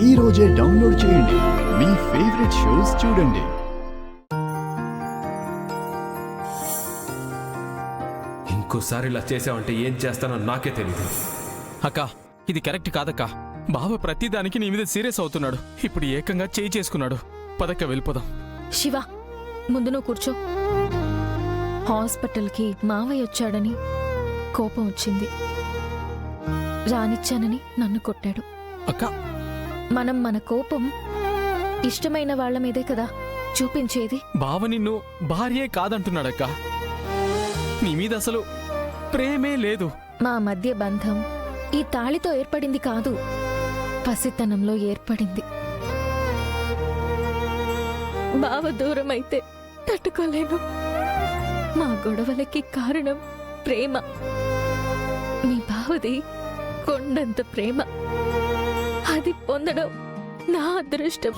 ఈ రోజే డౌన్లోడ్ చేయండి. మీ ఫేవరెట్ షోస్ చూడండి. ఇంకోసారి ఇలా చేసావంటే ఏం చేస్తానో నాకే తెలియదు. అక్క, ఇది కరెక్ట్ కాదక్కా. బావ ప్రతిదానికి నీ మీద సీరియస్ అవుతున్నాడు. ఇప్పుడు ఏకంగా చేయి చేసుకున్నాడు. పదక్క వెళ్ళిపోదాం. శివ, ముందు నువ్వు కూర్చో. హాస్పిటల్కి మావయ్య వచ్చాడని కోపం వచ్చింది. రానిచ్చానని నన్ను కొట్టాడు. అక్క, మనం మన కోపం ఇష్టమైన వాళ్ల మీదే కదా చూపించేది. బావ నిన్ను భార్యే కాదంటున్నాడక్క. నీ మీద అసలు ప్రేమే లేదు. మా మధ్య బంధం ఈ తాళితో ఏర్పడింది కాదు, పసితనంలో ఏర్పడింది. బావ దూరం అయితే తట్టుకోలేను. మా గొడవలకి కారణం ప్రేమ. మీ బావది కొండంత ప్రేమ. అది పొందడం నా అదృష్టం.